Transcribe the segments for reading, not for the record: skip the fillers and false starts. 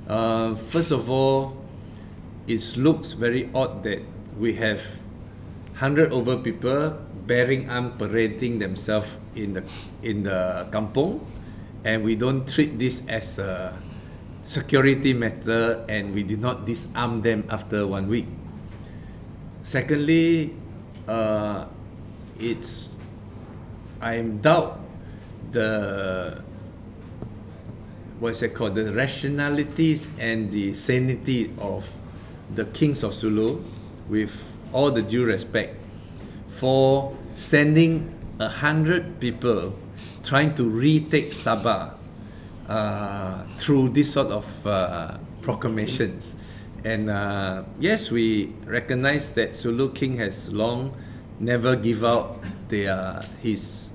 First of all, it looks very odd that we have 100 over people bearing arms parading themselves in the kampong, and we don't treat this as a security matter, and we do not disarm them after 1 week. Secondly, I doubt the the rationalities and the sanity of the kings of Sulu, with all the due respect, for sending 100 people trying to retake Sabah through this sort of proclamations. And yes, we recognize that Sulu king has long never give out his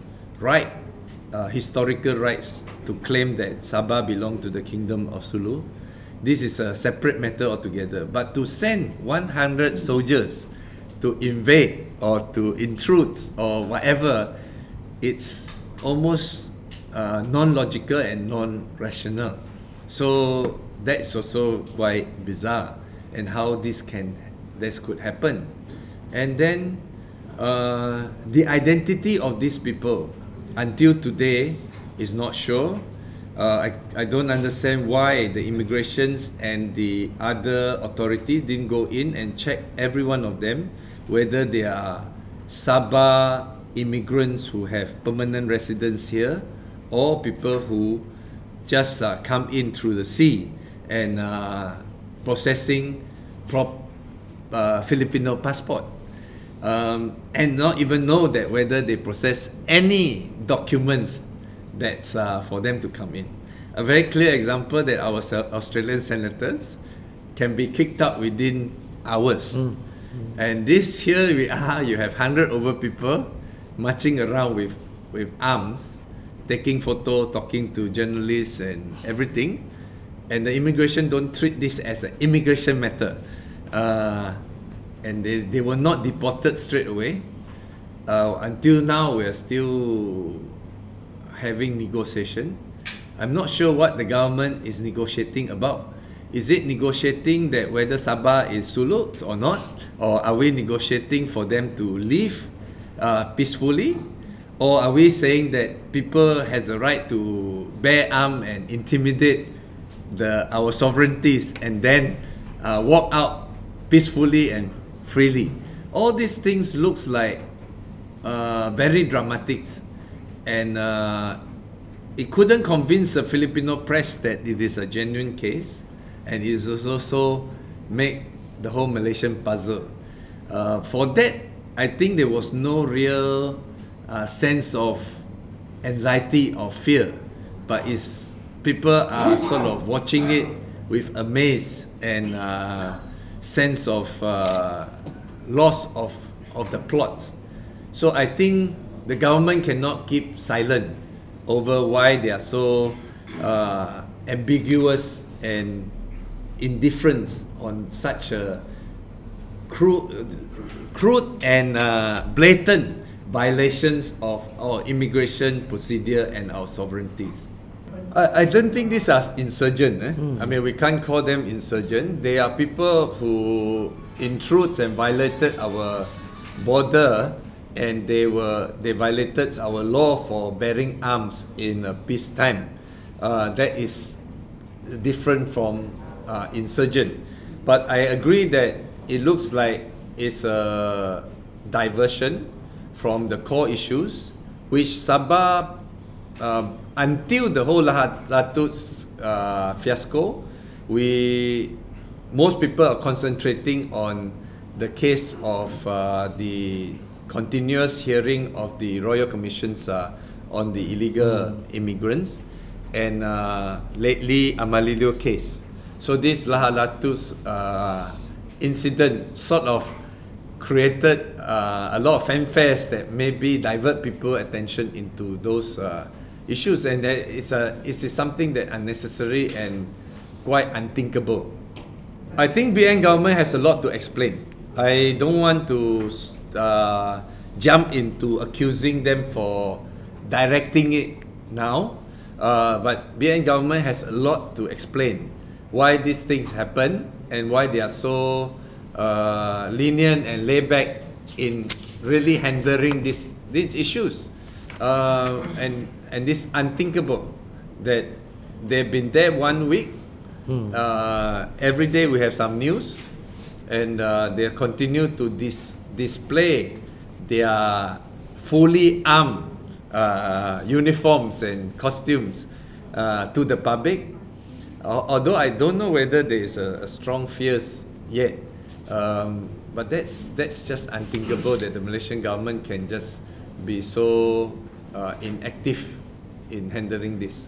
historical rights to claim that Sabah belonged to the kingdom of Sulu. This is a separate matter altogether. But to send 100 soldiers to invade or to intrude or whatever, it's almost non-logical and non-rational. So that's also quite bizarre, and how this could happen. And then the identity of these people until today is not sure. I don't understand why the immigrations and the other authorities didn't go in and check every one of them, whether they are Sabah immigrants who have permanent residence here, or people who just come in through the sea and processing Filipino passport, and not even know that whether they process any documents that's for them to come in. A very clear example that our Australian senators can be kicked out within hours. And this here we are, you have 100 over people marching around with arms, taking photo, talking to journalists and everything, and the immigration don't treat this as an immigration matter, and they were not deported straight away. Until now, we are still having negotiation. I'm not sure what the government is negotiating about. Is it negotiating that whether Sabah is Suluk or not, or are we negotiating for them to leave peacefully? Or are we saying that people has the right to bear arms and intimidate our sovereignties and then walk out peacefully and freely? All these things looks like very dramatic, and it couldn't convince the Filipino press that it is a genuine case, and it is also make the whole Malaysian puzzle. For that, I think there was no real sense of anxiety or fear, but people are sort of watching it with amaze and sense of loss of the plot. So I think the government cannot keep silent over why they are so ambiguous and indifferent on such a crude and blatant violations of our immigration procedure and our sovereignties. I don't think these are insurgent. I mean, we can't call them insurgent. They are people who intrude and violated our border, and they violated our law for bearing arms in peacetime. That is different from insurgent. But I agree that it looks like it's a diversion from the core issues, which Sabah, until the whole Lahad Datu's fiasco, most people are concentrating on the case of the continuous hearing of the Royal Commissions on the illegal immigrants, and lately Amalilio case. So this Lahad Datu's incident sort of created a lot of fanfares that maybe divert people's attention into those issues, and that it's something that unnecessary and quite unthinkable. I think BN government has a lot to explain. I don't want to jump into accusing them for directing it now, but BN government has a lot to explain. why these things happen and why they are so lenient and laid back in really handling these issues, and this unthinkable that they've been there 1 week. Every day we have some news, and they continue to display their fully armed uniforms and costumes to the public. Although I don't know whether there is a strong fears yet, but that's just unthinkable that the Malaysian government can just be so inactive in handling this.